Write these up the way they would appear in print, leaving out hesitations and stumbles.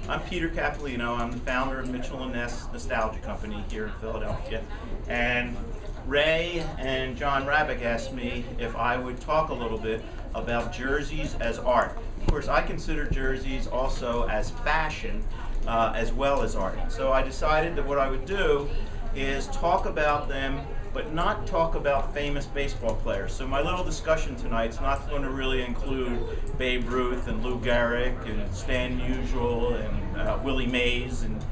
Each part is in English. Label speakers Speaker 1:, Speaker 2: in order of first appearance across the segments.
Speaker 1: I'm Peter Capolino. I'm the founder of Mitchell & Ness Nostalgia Company here in Philadelphia. And Ray and John Rabick asked me if I would talk a little bit about jerseys as art. Of course, I consider jerseys also as fashion as well as art. So I decided that what I would do is talk about them, but not talk about famous baseball players. So my little discussion tonight's not going to really include Babe Ruth and Lou Gehrig and Stan Musial and Willie Mays and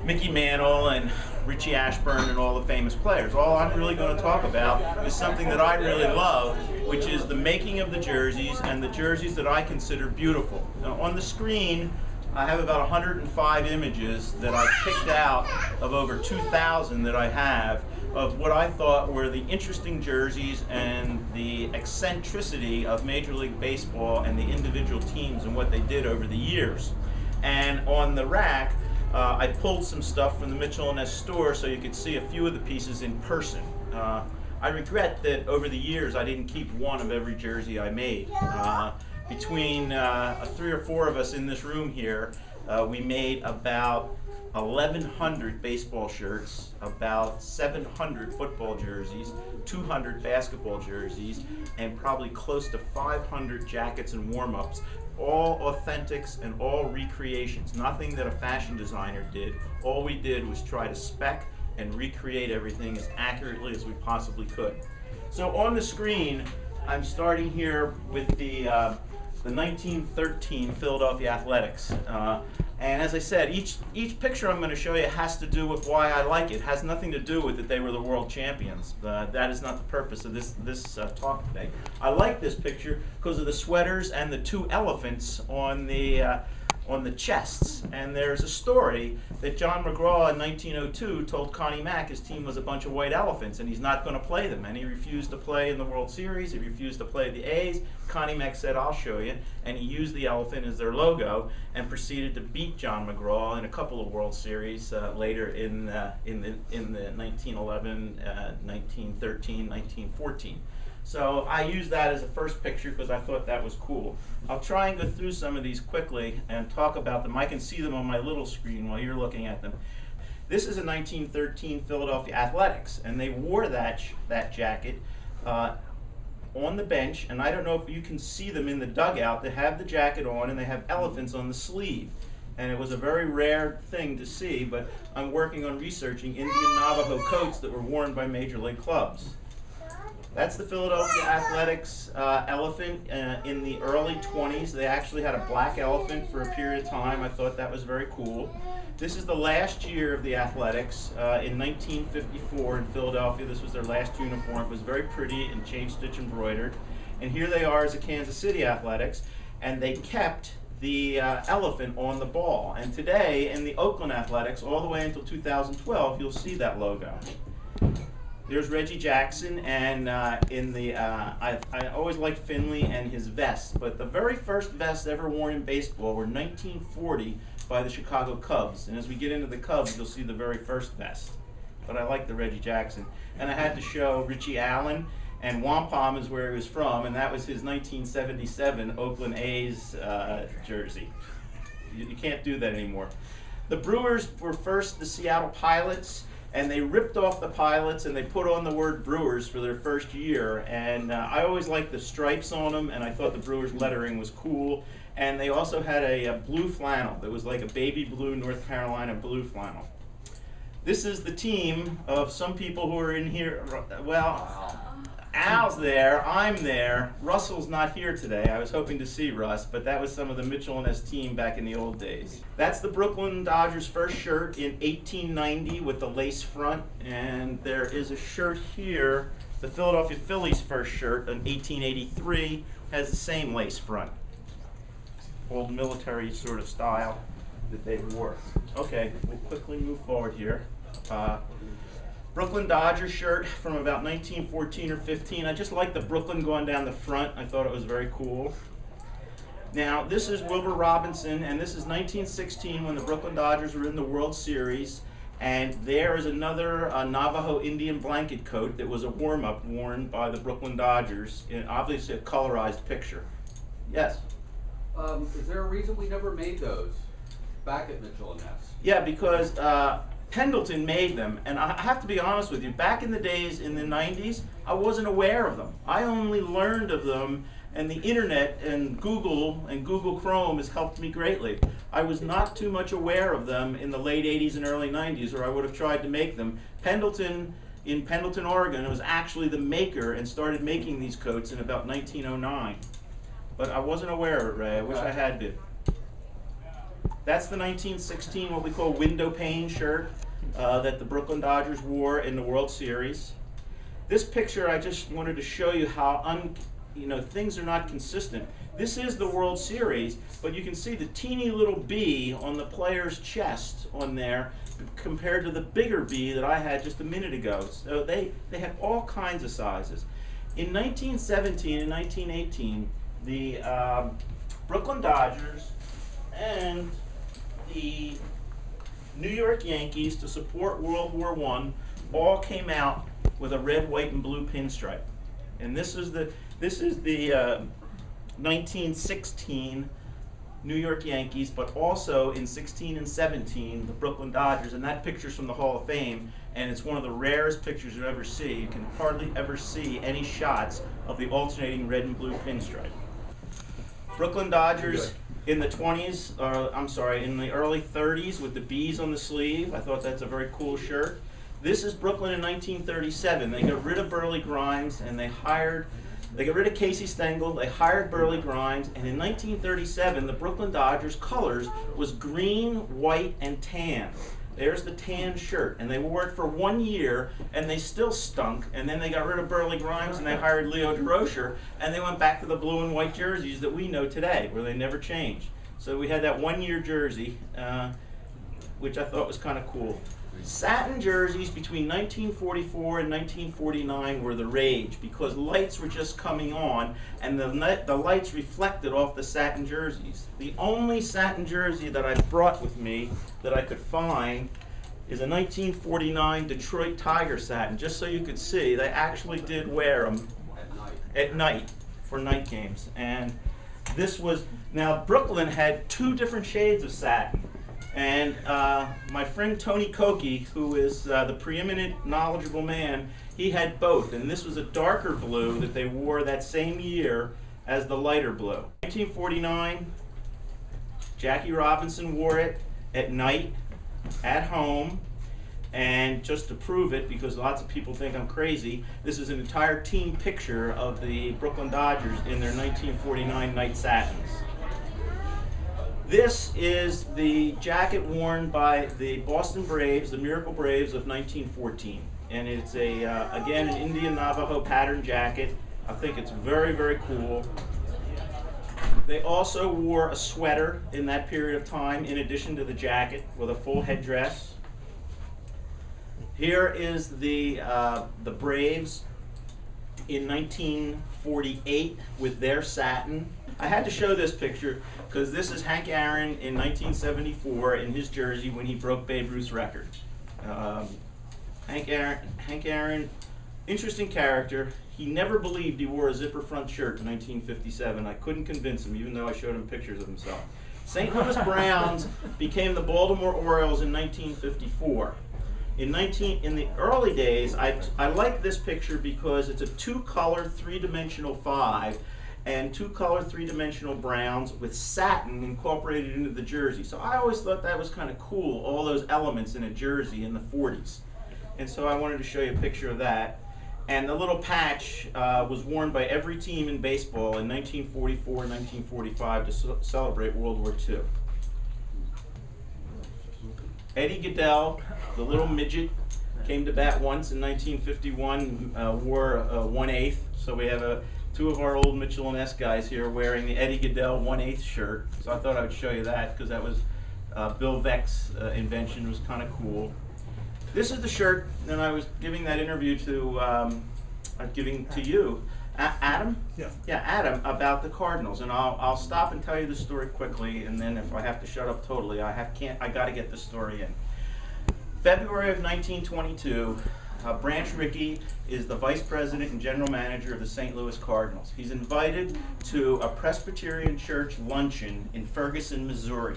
Speaker 1: Mickey Mantle and Richie Ashburn and all the famous players. All I'm really going to talk about is something that I really love, which is the making of the jerseys and the jerseys that I consider beautiful. Now, on the screen, I have about 105 images that I picked out of over 2,000 that I have of what I thought were the interesting jerseys and the eccentricity of Major League Baseball and the individual teams and what they did over the years. And on the rack, I pulled some stuff from the Mitchell & Ness store so you could see a few of the pieces in person. I regret that over the years I didn't keep one of every jersey I made. Between 3 or 4 of us in this room here, we made about 1,100 baseball shirts, about 700 football jerseys, 200 basketball jerseys, and probably close to 500 jackets and warm-ups, all authentics and all recreations. Nothing that a fashion designer did. All we did was try to spec and recreate everything as accurately as we possibly could. So on the screen, I'm starting here with the 1913 Philadelphia Athletics. And as I said, each picture I'm going to show you has to do with why I like it. It has nothing to do with that they were the world champions. That is not the purpose of this talk today. I like this picture because of the sweaters and the 2 elephants on the chests. And there's a story that John McGraw in 1902 told Connie Mack his team was a bunch of white elephants and he's not going to play them. And he refused to play in the World Series. He refused to play the A's. Connie Mack said, "I'll show you." And he used the elephant as their logo and proceeded to beat John McGraw in a couple of World Series later in the 1911, 1913, 1914. So I used that as a first picture because I thought that was cool. I'll try and go through some of these quickly and talk about them. I can see them on my little screen while you're looking at them. This is a 1913 Philadelphia Athletics, and they wore that jacket on the bench, and I don't know if you can see them in the dugout. They have the jacket on, and they have elephants on the sleeve. And it was a very rare thing to see, but I'm working on researching Indian Navajo coats that were worn by major league clubs. That's the Philadelphia Athletics elephant in the early 20s. They actually had a black elephant for a period of time. I thought that was very cool. This is the last year of the Athletics in 1954 in Philadelphia. This was their last uniform. It was very pretty and chain stitch embroidered. And here they are as a Kansas City Athletics, and they kept the elephant on the ball. And today in the Oakland Athletics, all the way until 2012, you'll see that logo. There's Reggie Jackson, and I always liked Finley and his vests, but the very first vests ever worn in baseball were 1940 by the Chicago Cubs. And as we get into the Cubs, you'll see the very first vest. But I like the Reggie Jackson. And I had to show Richie Allen, and Wampum is where he was from, and that was his 1977 Oakland A's jersey. You can't do that anymore. The Brewers were first the Seattle Pilots, and they ripped off the Pilots and they put on the word Brewers for their first year. And I always liked the stripes on them, and I thought the Brewers lettering was cool. And they also had a blue flannel that was like a baby blue North Carolina blue flannel. This is the team of some people who are in here. Well, Al's there, I'm there. Russell's not here today. I was hoping to see Russ, but that was some of the Mitchell & Ness team back in the old days. That's the Brooklyn Dodgers' first shirt in 1890 with the lace front, and there is a shirt here, the Philadelphia Phillies' first shirt in 1883, has the same lace front. Old military sort of style that they wore. Okay, we'll quickly move forward here. Brooklyn Dodgers shirt from about 1914 or 15. I just like the Brooklyn going down the front. I thought it was very cool. Now, this is Wilbur Robinson, and this is 1916 when the Brooklyn Dodgers were in the World Series. And there is another Navajo Indian blanket coat that was a warm-up worn by the Brooklyn Dodgers, in obviously a colorized picture. Yes?
Speaker 2: Is there a reason we never made those? back at Mitchell & Ness?
Speaker 1: Yeah, because Pendleton made them, and I have to be honest with you, back in the days in the 90s, I wasn't aware of them. I only learned of them, and the internet and Google Chrome has helped me greatly. I was not too much aware of them in the late 80s and early 90s, or I would have tried to make them. Pendleton, in Pendleton, Oregon, was actually the maker and started making these coats in about 1909. But I wasn't aware of it, Ray. I wish I had been. That's the 1916, what we call window pane shirt that the Brooklyn Dodgers wore in the World Series. This picture, I just wanted to show you how things are not consistent. This is the World Series, but you can see the teeny little B on the player's chest on there compared to the bigger B that I had just a minute ago. So they had all kinds of sizes. In 1917 and 1918, the Brooklyn Dodgers and the New York Yankees, to support World War I, all came out with a red, white, and blue pinstripe. And this is the 1916 New York Yankees, but also in 16 and 17 the Brooklyn Dodgers. And that picture's from the Hall of Fame, and it's one of the rarest pictures you ever see. You can hardly ever see any shots of the alternating red and blue pinstripe. Brooklyn Dodgers in the 20s, in the early 30s with the B's on the sleeve. I thought that's a very cool shirt. This is Brooklyn in 1937. They got rid of Burley Grimes and they got rid of Casey Stengel, they hired Burley Grimes, and in 1937 the Brooklyn Dodgers colors was green, white, and tan. There's the tan shirt, and they wore it for 1 year, and they still stunk, and then they got rid of Burley Grimes, and they hired Leo Durocher, and they went back to the blue and white jerseys that we know today, where they never changed. So we had that 1 year jersey, which I thought was kind of cool. Satin jerseys between 1944 and 1949 were the rage, because lights were just coming on, and the lights reflected off the satin jerseys. The only satin jersey that I brought with me that I could find is a 1949 Detroit Tiger satin, just so you could see. They actually did wear them at night for night games. And this was, now Brooklyn had 2 different shades of satin. And my friend Tony Koki, who is the preeminent knowledgeable man, he had both. And this was a darker blue that they wore that same year as the lighter blue. 1949, Jackie Robinson wore it at night, at home. And just to prove it, because lots of people think I'm crazy, this is an entire team picture of the Brooklyn Dodgers in their 1949 night satins. This is the jacket worn by the Boston Braves, the Miracle Braves of 1914. And it's again, an Indian Navajo pattern jacket. I think it's very, very cool. They also wore a sweater in that period of time, in addition to the jacket, with a full headdress. Here is the Braves in 1948 with their satin. I had to show this picture because this is Hank Aaron in 1974 in his jersey when he broke Babe Ruth's record. Hank Aaron, interesting character. He never believed he wore a zipper front shirt in 1957. I couldn't convince him, even though I showed him pictures of himself. St. Louis Browns became the Baltimore Orioles in 1954. In the early days, I like this picture because it's a 2-color, 3-dimensional 5 and 2-color, 3-dimensional browns with satin incorporated into the jersey. So I always thought that was kind of cool, all those elements in a jersey in the 40s. And so I wanted to show you a picture of that. And the little patch was worn by every team in baseball in 1944 and 1945 to celebrate World War II. Eddie Gaedel, the little midget, came to bat once in 1951, wore a 1/8. So we have 2 of our old Mitchell & Ness guys here wearing the Eddie Gaedel 1/8 shirt. So I thought I would show you that because that was Bill Veeck's invention. It was kind of cool. This is the shirt that I was giving that interview to, you, Adam?
Speaker 3: Yeah.
Speaker 1: Yeah, Adam, about the Cardinals. And I'll stop and tell you the story quickly, and then if I have to shut up totally, I got to get the story in. February of 1922, Branch Rickey is the vice president and general manager of the St. Louis Cardinals. He's invited to a Presbyterian church luncheon in Ferguson, Missouri.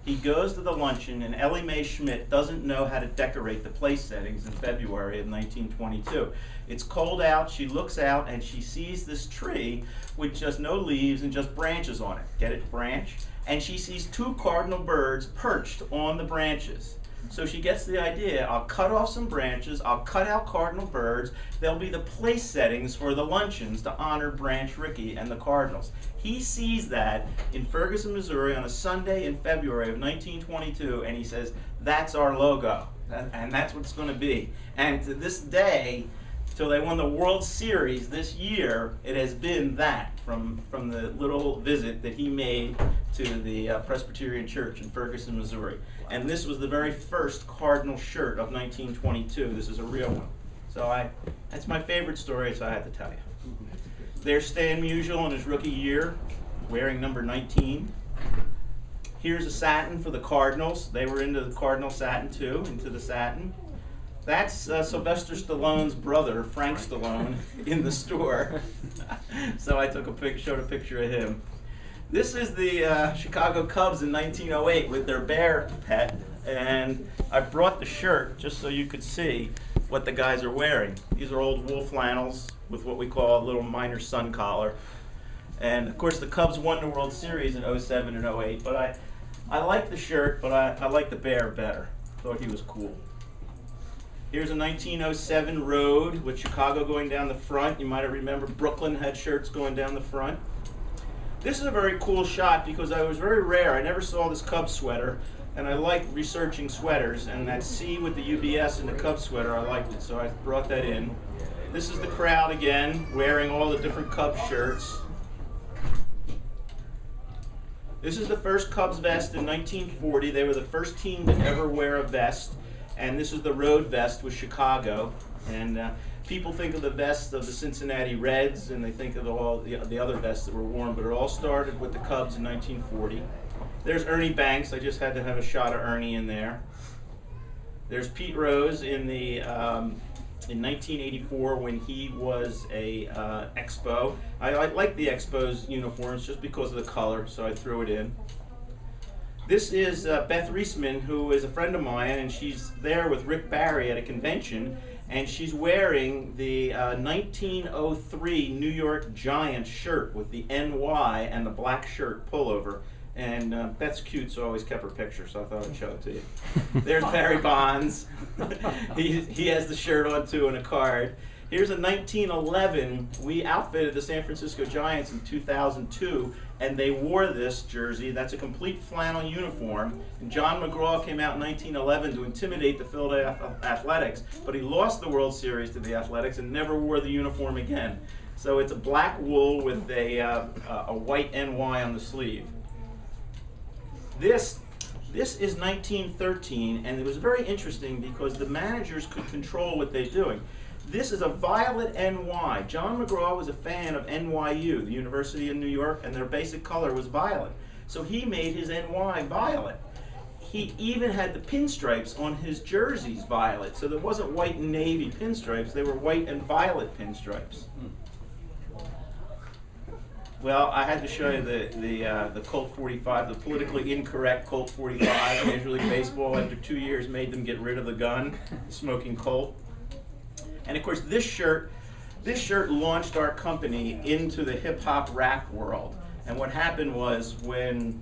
Speaker 1: He goes to the luncheon, and Ellie Mae Schmidt doesn't know how to decorate the place settings in February of 1922. It's cold out, she looks out, and she sees this tree with just no leaves and just branches on it. Get it? Branch? And she sees two cardinal birds perched on the branches. So she gets the idea, I'll cut off some branches, I'll cut out cardinal birds, they'll be the place settings for the luncheons to honor Branch Rickey and the Cardinals. He sees that in Ferguson, Missouri on a Sunday in February of 1922, and he says, that's our logo, and that's what it's going to be. And to this day, till they won the World Series this year, it has been that from the little visit that he made to the Presbyterian Church in Ferguson, Missouri. And this was the very first Cardinal shirt of 1922. This is a real one. So that's my favorite story, so I had to tell you. There's Stan Musial in his rookie year, wearing number 19. Here's a satin for the Cardinals. They were into the Cardinal satin too, into the satin. That's Sylvester Stallone's brother, Frank Stallone, in the store. So I took showed a picture of him. This is the Chicago Cubs in 1908 with their bear pet, and I brought the shirt just so you could see what the guys are wearing. These are old wool flannels with what we call a little minor sun collar. And of course the Cubs won the World Series in 07 and 08, but I like the shirt, but I like the bear better. Thought he was cool. Here's a 1907 road with Chicago going down the front. You might remember Brooklyn had shirts going down the front. This is a very cool shot because I was very rare. I never saw this Cubs sweater, and I like researching sweaters, and that C with the UBS in the Cubs sweater, I liked it, so I brought that in. This is the crowd again, wearing all the different Cubs shirts. This is the first Cubs vest in 1940. They were the first team to ever wear a vest, and this is the road vest with Chicago. And people think of the vest of the Cincinnati Reds, and they think of all the other vests that were worn, but it all started with the Cubs in 1940. There's Ernie Banks. I just had to have a shot of Ernie in there. There's Pete Rose in 1984 when he was a Expo. I like the Expos uniforms just because of the color, so I threw it in. This is Beth Reisman, who is a friend of mine, and she's there with Rick Barry at a convention, and she's wearing the 1903 New York Giants shirt with the NY and the black shirt pullover. And Beth's cute, so I always kept her picture, so I thought I'd show it to you. There's Barry Bonds. he has the shirt on too and a card. Here's a 1911. We outfitted the San Francisco Giants in 2002, and they wore this jersey. That's a complete flannel uniform. And John McGraw came out in 1911 to intimidate the Philadelphia Athletics, but he lost the World Series to the Athletics and never wore the uniform again. So it's a black wool with a white NY on the sleeve. This is 1913, and it was very interesting because the managers could control what they're doing. This is a violet NY. John McGraw was a fan of NYU, the University of New York, and their basic color was violet. So he made his NY violet. He even had the pinstripes on his jerseys violet. So there wasn't white and navy pinstripes, they were white and violet pinstripes. Well, I had to show you the Colt 45, the politically incorrect Colt 45. Major League Baseball, after 2 years, made them get rid of the gun, the smoking Colt. And of course, this shirt launched our company into the hip-hop rap world. And what happened was when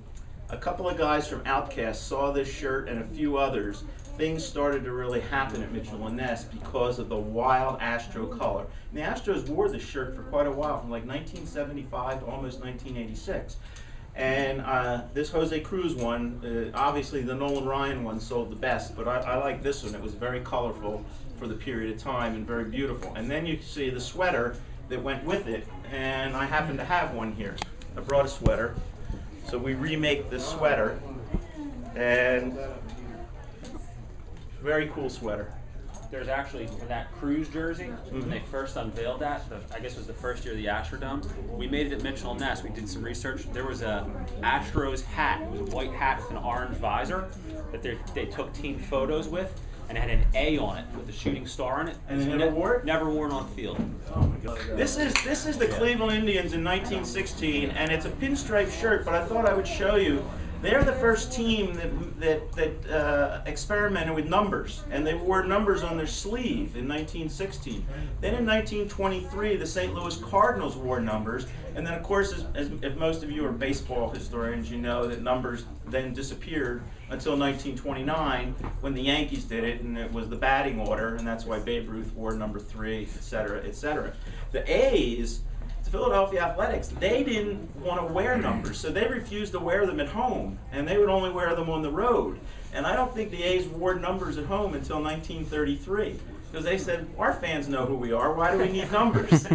Speaker 1: a couple of guys from Outkast saw this shirt and a few others, things started to really happen at Mitchell & Ness because of the wild Astro color. And the Astros wore this shirt for quite a while, from like 1975 to almost 1986. And this Jose Cruz one, obviously the Nolan Ryan one sold the best, but I like this one. It was very colorful for the period of time and very beautiful. And then you see the sweater that went with it, and I happen to have one here. I brought a sweater. So we remake this sweater, and very cool sweater.
Speaker 2: There's actually, for that Cruz jersey, when they first unveiled that, I guess it was the first year of the Astrodome, we made it at Mitchell & Ness. We did some research. There was a Astros hat. It was a white hat with an orange visor that they took team photos with, and it had an A on it with a shooting star on it.
Speaker 1: And they never wore it?
Speaker 2: Never worn on field.
Speaker 1: Oh my God. This is the Cleveland Indians in 1916, and it's a pinstripe shirt, but I thought I would show you They're the first team that experimented with numbers, and they wore numbers on their sleeve in 1916. Then in 1923, the St. Louis Cardinals wore numbers, and then of course, if most of you are baseball historians, you know that numbers then disappeared until 1929 when the Yankees did it, and it was the batting order, and that's why Babe Ruth wore number 3, et cetera, et cetera. The A's, the Philadelphia Athletics, they didn't want to wear numbers, so they refused to wear them at home, and they would only wear them on the road. And I don't think the A's wore numbers at home until 1933, because they said, our fans know who we are, why do we need numbers?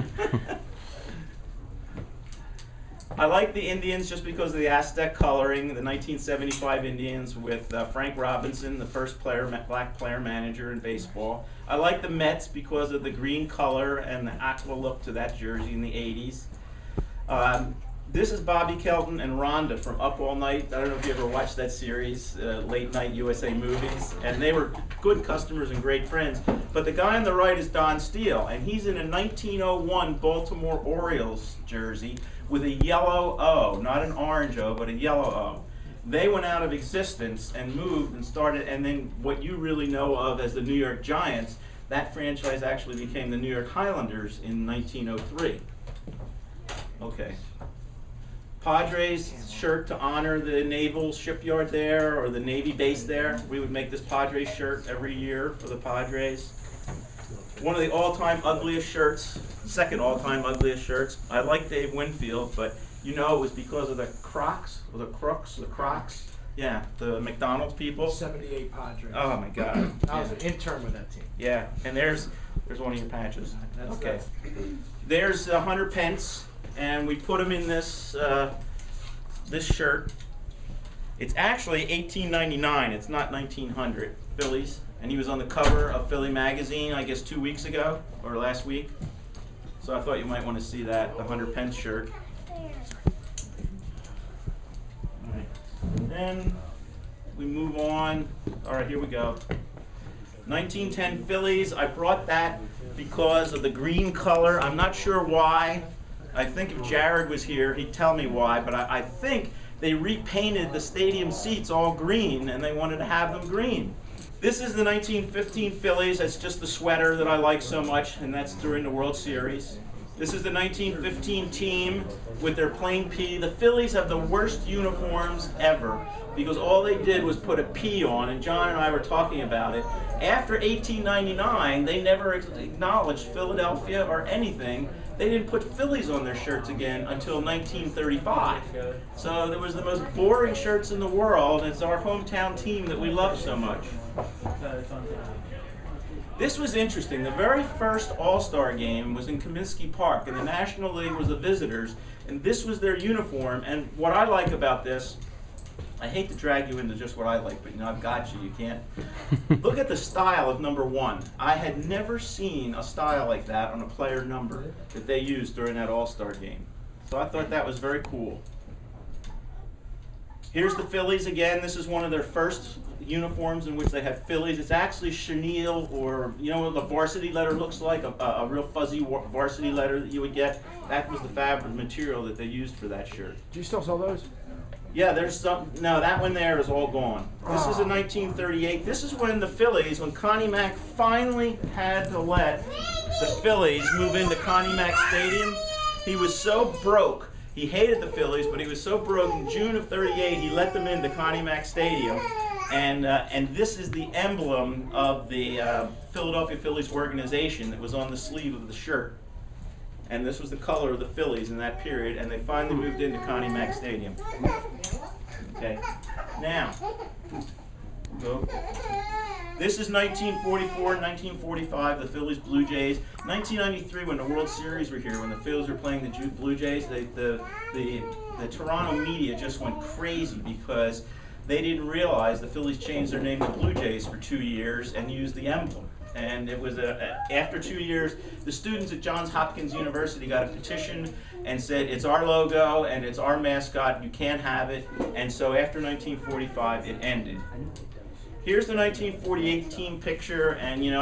Speaker 1: I like the Indians just because of the Aztec coloring, the 1975 Indians with Frank Robinson, the first black player manager in baseball. I like the Mets because of the green color and the aqua look to that jersey in the 80s. This is Bobby Kelton and Rhonda from Up All Night. I don't know if you ever watched that series, Late Night USA Movies, and they were good customers and great friends. But the guy on the right is Don Steele, and he's in a 1901 Baltimore Orioles jersey with a yellow O, not an orange O, but a yellow O. They went out of existence and moved and started, and then what you really know of as the New York Giants, that franchise actually became the New York Highlanders in 1903. Okay. Padres shirt to honor the naval shipyard there, or the Navy base there. We would make this Padres shirt every year for the Padres. One of the all-time ugliest shirts, second all-time ugliest shirts. I like Dave Winfield, but you know it was because of the Crocs, or the Crocs. Yeah, the McDonald's people.
Speaker 3: 78 Padres.
Speaker 1: Oh my God.
Speaker 3: I was an intern with that team.
Speaker 1: Yeah, and there's one of your patches.
Speaker 3: That's
Speaker 1: Okay. There's Hunter Pence, and we put him in this this shirt. It's actually 1899. It's not 1900. Phillies. And he was on the cover of Philly magazine, I guess 2 weeks ago, or last week. So I thought you might want to see that, the Hunter Pence shirt. All right. Then we move on. All right, here we go. 1910 Phillies. I brought that because of the green color. I'm not sure why. I think if Jared was here, he'd tell me why, but I think they repainted the stadium seats all green, and they wanted to have them green. This is the 1915 Phillies. That's just the sweater that I like so much, and that's during the World Series. This is the 1915 team with their plain P. The Phillies have the worst uniforms ever because all they did was put a P on, and John and I were talking about it. After 1899, they never acknowledged Philadelphia or anything. They didn't put Phillies on their shirts again until 1935. So there was the most boring shirts in the world, and it's our hometown team that we love so much. This was interesting. The very first All-Star game was in Comiskey Park, and the National League was the visitors, and this was their uniform. And what I like about this, I hate to drag you into just what I like, but you know, I've got you, you can't. Look at the style of number 1. I had never seen a style like that on a player number that they used during that All-Star game. So I thought that was very cool. Here's the Phillies again. This is one of their first uniforms in which they have Phillies. It's actually chenille, or you know what the varsity letter looks like, a real fuzzy varsity letter that you would get. That was the fabric material that they used for that shirt.
Speaker 3: Do you still sell those?
Speaker 1: Yeah, there's some. No, that one there is all gone. This is in 1938. This is when the Phillies, when Connie Mack finally had to let the Phillies move into Connie Mack Stadium. He was so broke. He hated the Phillies, but he was so broke. In June of '38, he let them into Connie Mack Stadium, and this is the emblem of the Philadelphia Phillies organization that was on the sleeve of the shirt. And this was the color of the Phillies in that period, and they finally moved into Connie Mack Stadium. Okay, now, go. This is 1944, 1945, the Phillies Blue Jays. 1993, when the World Series were here, when the Phillies were playing the Blue Jays, the Toronto media just went crazy because they didn't realize the Phillies changed their name to Blue Jays for 2 years and used the emblem. And it was after 2 years, the students at Johns Hopkins University got a petition and said, it's our logo and it's our mascot, you can't have it. And so after 1945, it ended. Here's the 1948 team picture, and you know,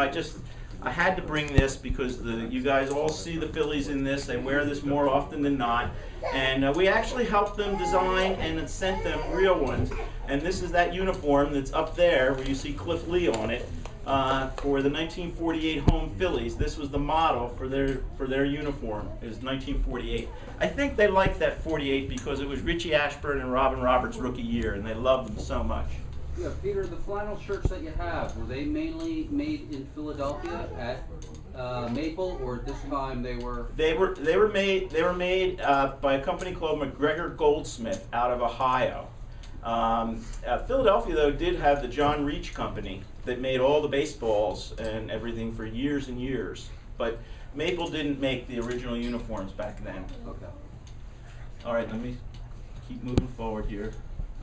Speaker 1: I had to bring this because you guys all see the Phillies in this. They wear this more often than not. And we actually helped them design and sent them real ones. And this is that uniform that's up there where you see Cliff Lee on it for the 1948 home Phillies. This was the model for their uniform, is 1948. I think they liked that 48 because it was Richie Ashburn and Robin Roberts' rookie year, and they loved them so much.
Speaker 4: Yeah, Peter, the flannel shirts that you have, were they mainly made in Philadelphia at Maple, or this time they were?
Speaker 1: They were made by a company called McGregor Goldsmith out of Ohio. Philadelphia, though, did have the John Reach Company that made all the baseballs and everything for years and years. But Maple didn't make the original uniforms back then.
Speaker 4: Okay.
Speaker 1: All right, let me keep moving forward here.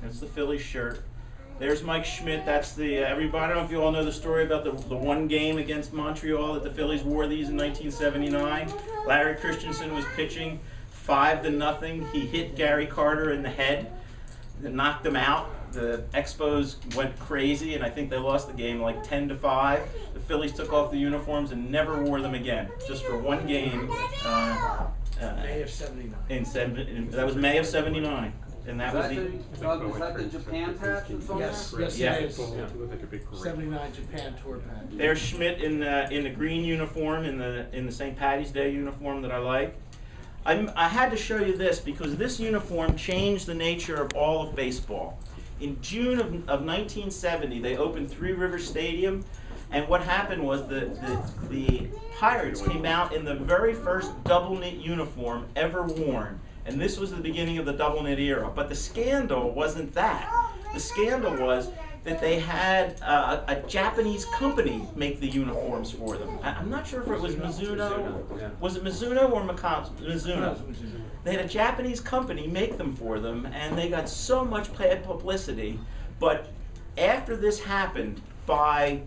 Speaker 1: That's the Philly shirt. There's Mike Schmidt. That's the everybody. I don't know if you all know the story about the one game against Montreal that the Phillies wore these in 1979. Larry Christensen was pitching 5-0. He hit Gary Carter in the head, knocked him out. The Expos went crazy, and I think they lost the game like 10-5. The Phillies took off the uniforms and never wore them again, just for one game.
Speaker 3: May of '79.
Speaker 1: That was May of '79. And that was
Speaker 4: is that the Japan patch that's on
Speaker 3: Yes,
Speaker 4: there?
Speaker 3: yes,
Speaker 1: Yeah.
Speaker 3: it is.
Speaker 5: Yeah, it looked like a big parade.
Speaker 3: '79 Japan tour patch.
Speaker 1: there's Schmidt in the green uniform, in the St. Patty's Day uniform that I like. I had to show you this because this uniform changed the nature of all of baseball. In June of 1970, they opened Three Rivers Stadium, and what happened was the Pirates came out in the very first double knit uniform ever worn. And this was the beginning of the double knit era. But the scandal wasn't that. The scandal was that they had a Japanese company make the uniforms for them. I'm not sure if it was Mizuno.
Speaker 2: Yeah.
Speaker 1: Was it Mizuno or Mizuno? They had a Japanese company make them for them, and they got so much bad publicity. But after this happened, by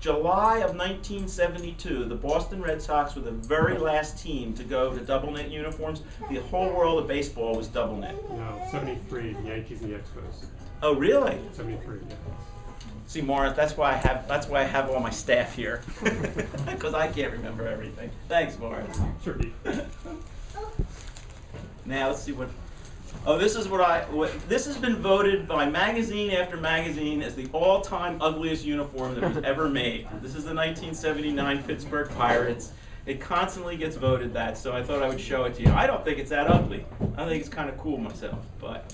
Speaker 1: July of 1972, the Boston Red Sox were the very last team to go to double knit uniforms. The whole world of baseball was double knit.
Speaker 5: No, 73, the Yankees and the Expos.
Speaker 1: Oh, really?
Speaker 5: 73, yeah.
Speaker 1: See, Morris, that's why I have all my staff here, because I can't remember everything. Thanks, Morris.
Speaker 5: Sure, Pete.
Speaker 1: Now let's see what. Oh, this is this has been voted by magazine after magazine as the all-time ugliest uniform that was ever made. This is the 1979 Pittsburgh Pirates. It constantly gets voted that, so I thought I would show it to you. I don't think it's that ugly. I think it's kind of cool myself, but.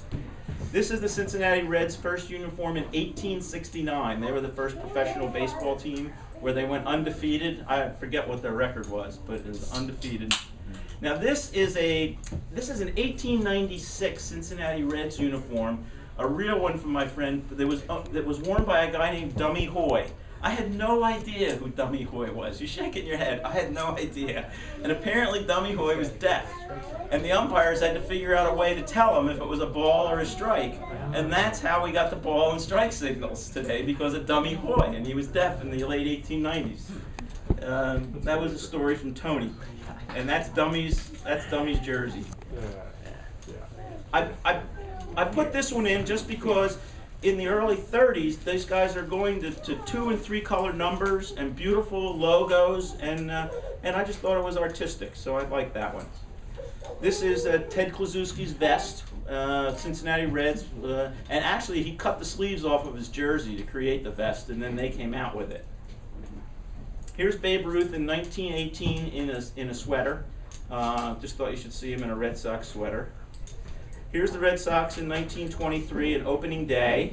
Speaker 1: This is the Cincinnati Reds' first uniform in 1869. They were the first professional baseball team where they went undefeated. I forget what their record was, but it was undefeated. Now this is an 1896 Cincinnati Reds uniform, a real one from my friend that was worn by a guy named Dummy Hoy. I had no idea who Dummy Hoy was. You're shaking your head. I had no idea. And apparently Dummy Hoy was deaf. And the umpires had to figure out a way to tell him if it was a ball or a strike. And that's how we got the ball and strike signals today, because of Dummy Hoy. And he was deaf in the late 1890s. That was a story from Tony. And that's Dummy's jersey. I put this one in just because in the early 30s, these guys are going to 2- and 3-color numbers and beautiful logos, and I just thought it was artistic, so I like that one. This is Ted Kluszewski's vest, Cincinnati Reds, and actually he cut the sleeves off of his jersey to create the vest, and then they came out with it. Here's Babe Ruth in 1918 in a sweater. Just thought you should see him in a Red Sox sweater. Here's the Red Sox in 1923 at opening day,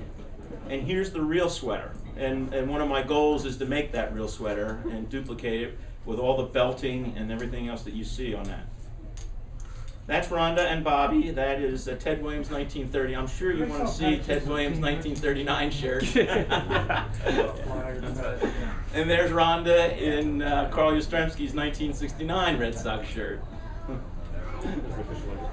Speaker 1: and here's the real sweater. And one of my goals is to make that real sweater and duplicate it with all the belting and everything else that you see on that. That's Rhonda and Bobby. That is Ted Williams 1930. I'm sure you want to see Ted Williams 1939 shirt. And there's Rhonda in Carl Yastrzemski's 1969 Red Sox shirt.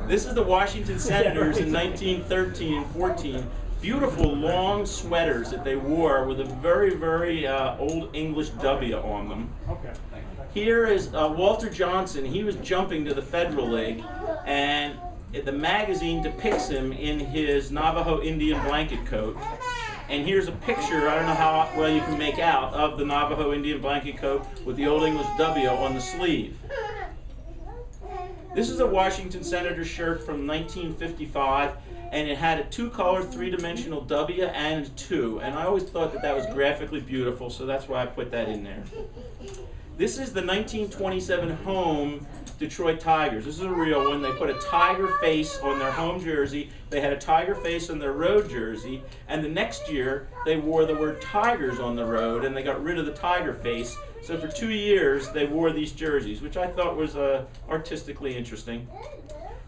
Speaker 1: This is the Washington Senators in 1913 and 14. Beautiful long sweaters that they wore with a very, very old English W on them.
Speaker 5: Okay.
Speaker 1: Here is Walter Johnson. He was jumping to the Federal League, and the magazine depicts him in his Navajo Indian blanket coat. And here's a picture, I don't know how well you can make out, of the Navajo Indian blanket coat with the Old English W on the sleeve. This is a Washington Senator shirt from 1955, and it had a two-color, three-dimensional W and 2. And I always thought that that was graphically beautiful, so that's why I put that in there. This is the 1927 home Detroit Tigers. This is a real one. They put a tiger face on their home jersey. They had a tiger face on their road jersey. And the next year, they wore the word Tigers on the road, and they got rid of the tiger face. So for 2 years, they wore these jerseys, which I thought was artistically interesting.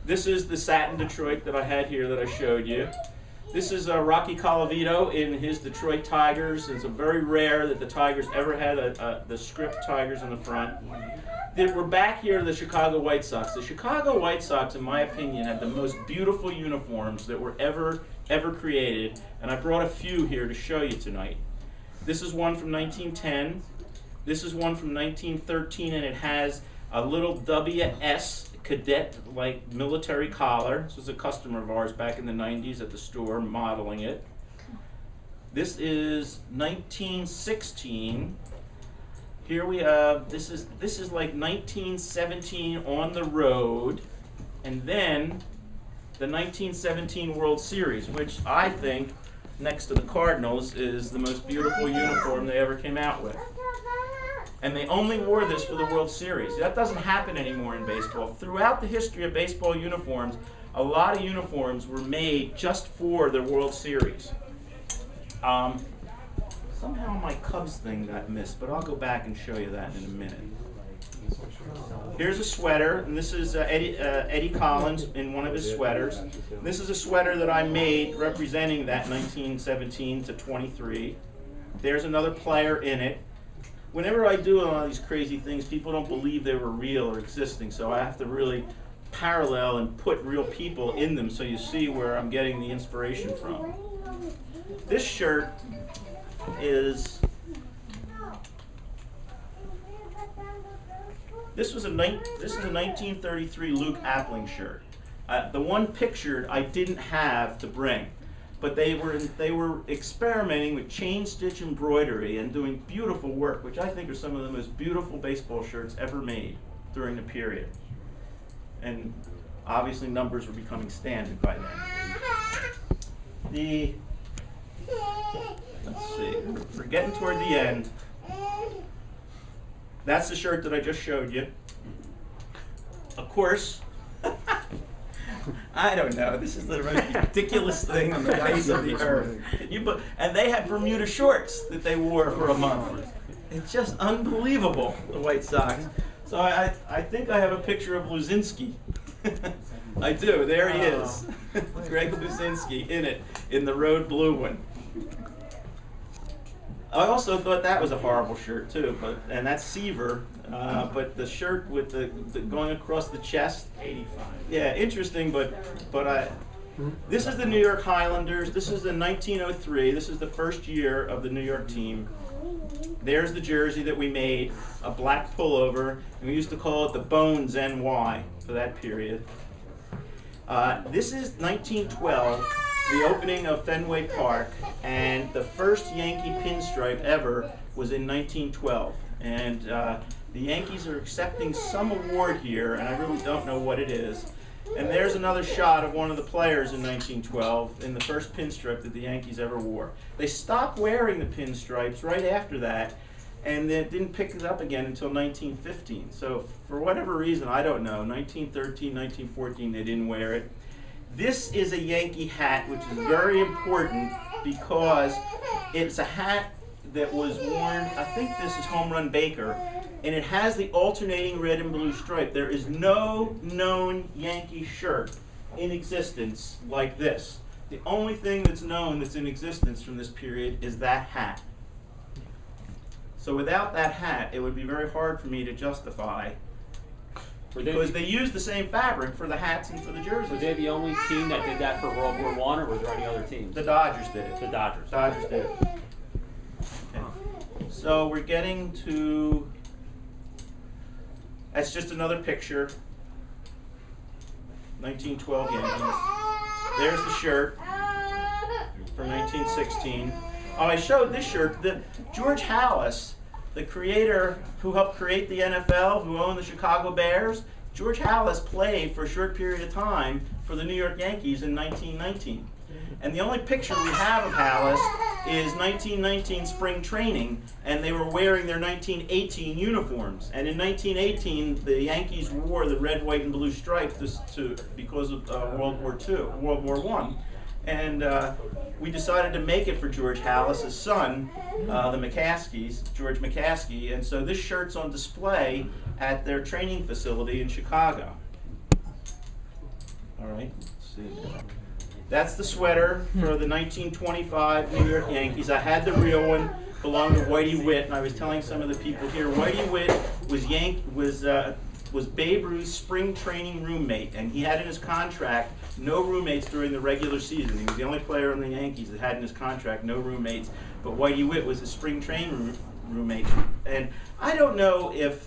Speaker 1: This is the satin Detroit that I had here that I showed you. This is Rocky Colavito in his Detroit Tigers. It's very rare that the Tigers ever had the script Tigers in the front. We're back here to the Chicago White Sox. The Chicago White Sox, in my opinion, have the most beautiful uniforms that were ever created, and I brought a few here to show you tonight. This is one from 1910. This is one from 1913, and it has a little WS cadet-like military collar. This was a customer of ours back in the 90s at the store modeling it. This is 1916. Here we have, this is like 1917 on the road, and then the 1917 World Series, which I think, next to the Cardinals, is the most beautiful uniform they ever came out with. And they only wore this for the World Series. That doesn't happen anymore in baseball. Throughout the history of baseball uniforms, a lot of uniforms were made just for the World Series. Somehow my Cubs thing got missed, but I'll go back and show you that in a minute. Here's a sweater, and this is Eddie Collins in one of his sweaters. This is a sweater that I made representing that 1917 to 23. There's another player in it. Whenever I do a lot of these crazy things, people don't believe they were real or existing, so I have to really parallel and put real people in them so you see where I'm getting the inspiration from. This shirt is, this is a 1933 Luke Appling shirt. The one pictured I didn't have to bring, but they were experimenting with chain stitch embroidery and doing beautiful work, which I think are some of the most beautiful baseball shirts ever made during the period. And obviously numbers were becoming standard by then. Let's see, we're getting toward the end. That's the shirt that I just showed you. Of course, I don't know, this is the most ridiculous thing on the face of the earth. And they had Bermuda shorts that they wore for a month. It's just unbelievable, the White Sox. So I think I have a picture of Luzinski. I do, there he is. Greg Luzinski in it, in the road blue one. I also thought that was a horrible shirt too, and that's Seaver, but the shirt with the going across the chest, 85. Yeah, interesting, but this is the New York Highlanders. This is the 1903. This is the first year of the New York team. There's the jersey that we made, a black pullover, and we used to call it the Bones NY for that period. This is 1912. The opening of Fenway Park, and the first Yankee pinstripe ever was in 1912. And the Yankees are accepting some award here, and I really don't know what it is. And there's another shot of one of the players in 1912 in the first pinstripe that the Yankees ever wore. They stopped wearing the pinstripes right after that, and they didn't pick it up again until 1915. So for whatever reason, I don't know, 1913, 1914, they didn't wear it. This is a Yankee hat, which is very important because it's a hat that was worn, I think this is Home Run Baker, and it has the alternating red and blue stripe. There is no known Yankee shirt in existence like this. The only thing that's known that's in existence from this period is that hat. So without that hat, it would be very hard for me to justify, because they used the same fabric for the hats and for the jerseys.
Speaker 2: Were they the only team that did that for World War I, or were there any other teams?
Speaker 1: The Dodgers did it.
Speaker 2: The Dodgers.
Speaker 1: Dodgers did it. Okay. So we're getting to, that's just another picture. 1912 Yankees. There's the shirt from 1916. Oh, I showed this shirt. George Halas, the creator who helped create the NFL, who owned the Chicago Bears, George Halas played for a short period of time for the New York Yankees in 1919. And the only picture we have of Halas is 1919 spring training, and they were wearing their 1918 uniforms. And in 1918, the Yankees wore the red, white, and blue stripe because of World War I. And we decided to make it for George Halas' son, the McCaskies, George McCaskey. And so this shirt's on display at their training facility in Chicago. All right, let's see. That's the sweater for the 1925 New York Yankees. I had the real one, belonged to Whitey Witt, and I was telling some of the people here, Whitey Witt was Babe Ruth's spring training roommate, and he had in his contract no roommates during the regular season. He was the only player on the Yankees that had in his contract no roommates, but Whitey Witt was his spring training roommate. And I don't know if,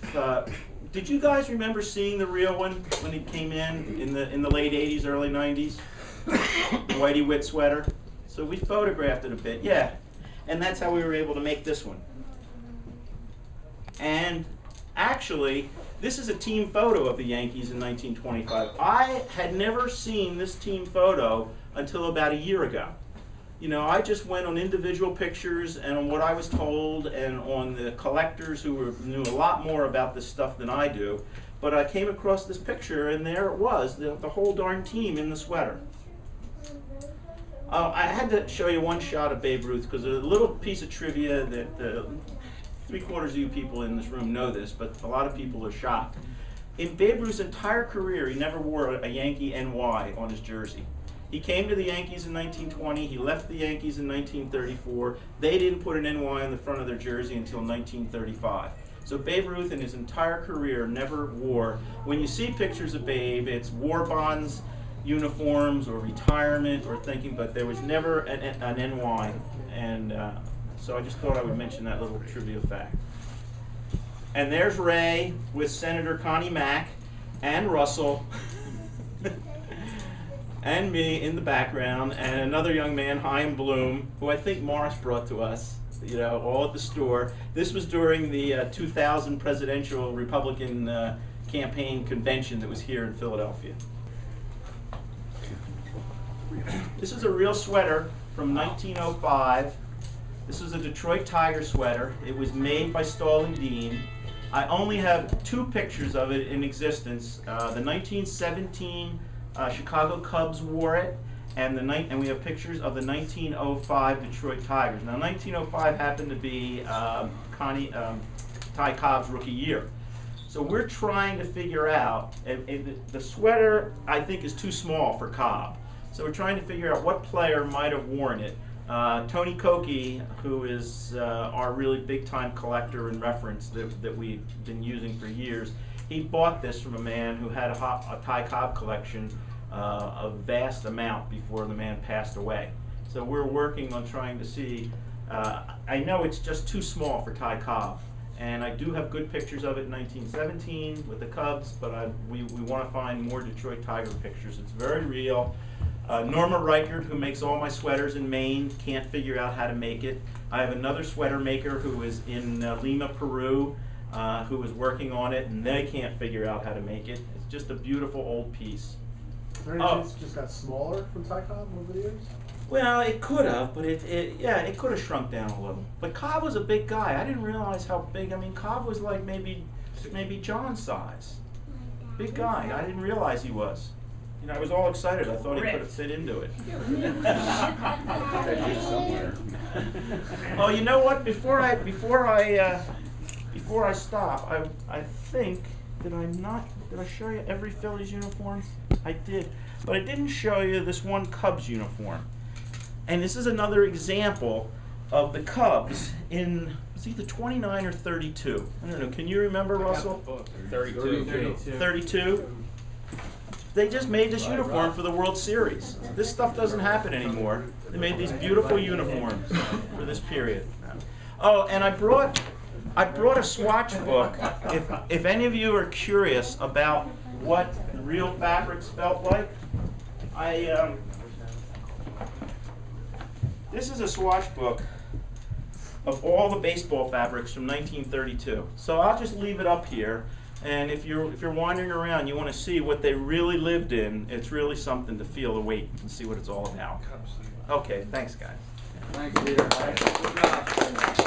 Speaker 1: did you guys remember seeing the real one when it came in the late 80s, early 90s? The Whitey Witt sweater. So we photographed it a bit, yeah. And that's how we were able to make this one. And actually, this is a team photo of the Yankees in 1925. I had never seen this team photo until about a year ago. You know, I just went on individual pictures and on what I was told and on the collectors who knew a lot more about this stuff than I do. But I came across this picture, and there it was, the whole darn team in the sweater. I had to show you one shot of Babe Ruth because a little piece of trivia that 3/4 of you people in this room know this, but a lot of people are shocked. In Babe Ruth's entire career, he never wore a Yankee NY on his jersey. He came to the Yankees in 1920. He left the Yankees in 1934. They didn't put an NY on the front of their jersey until 1935. So Babe Ruth in his entire career never wore, when you see pictures of Babe, it's war bonds, uniforms, or retirement, or thinking, but there was never an NY. And so I just thought I would mention that little trivia fact. And there's Ray with Senator Connie Mack and Russell and me in the background, and another young man, Chaim Bloom, who I think Morris brought to us, you know, all at the store. This was during the 2000 presidential Republican campaign convention that was here in Philadelphia. This is a real sweater from 1905. This is a Detroit Tiger sweater. It was made by Stahl and Dean. I only have 2 pictures of it in existence. The 1917 Chicago Cubs wore it, and we have pictures of the 1905 Detroit Tigers. Now, 1905 happened to be Ty Cobb's rookie year. So we're trying to figure out, the sweater I think is too small for Cobb. So we're trying to figure out what player might have worn it. Tony Koki, who is our really big-time collector and reference that we've been using for years, he bought this from a man who had a Ty Cobb collection, a vast amount before the man passed away. So we're working on trying to see, I know it's just too small for Ty Cobb, and I do have good pictures of it in 1917 with the Cubs, but we want to find more Detroit Tiger pictures. It's very real. Norma Reichert, who makes all my sweaters in Maine, can't figure out how to make it. I have another sweater maker who is in Lima, Peru, who is working on it, and they can't figure out how to make it. It's just a beautiful old piece.
Speaker 6: Is there any chance it just got smaller from Ty Cobb over the years?
Speaker 1: Well, it could have, but it could have shrunk down a little. But Cobb was a big guy. I didn't realize how big. I mean, Cobb was like maybe John's size. Big guy. I didn't realize he was. You know, I was all excited. I thought he could have fit into it. Oh, you know what? Before I stop, I think did I show you every Phillies uniform? I did, but I didn't show you this one Cubs uniform. And this is another example of the Cubs in, it's either 29 or 32. I don't know. Can you remember, Russell?
Speaker 2: 32.
Speaker 1: 32. They just made this uniform for the World Series. This stuff doesn't happen anymore. They made these beautiful uniforms for this period. Oh, and I brought a swatch book. If any of you are curious about what real fabrics felt like, this is a swatch book of all the baseball fabrics from 1932. So I'll just leave it up here. And if you're wandering around, you want to see what they really lived in. It's really something to feel the weight and see what it's all about. Okay, thanks, guys.
Speaker 4: Thanks, Peter. Good job.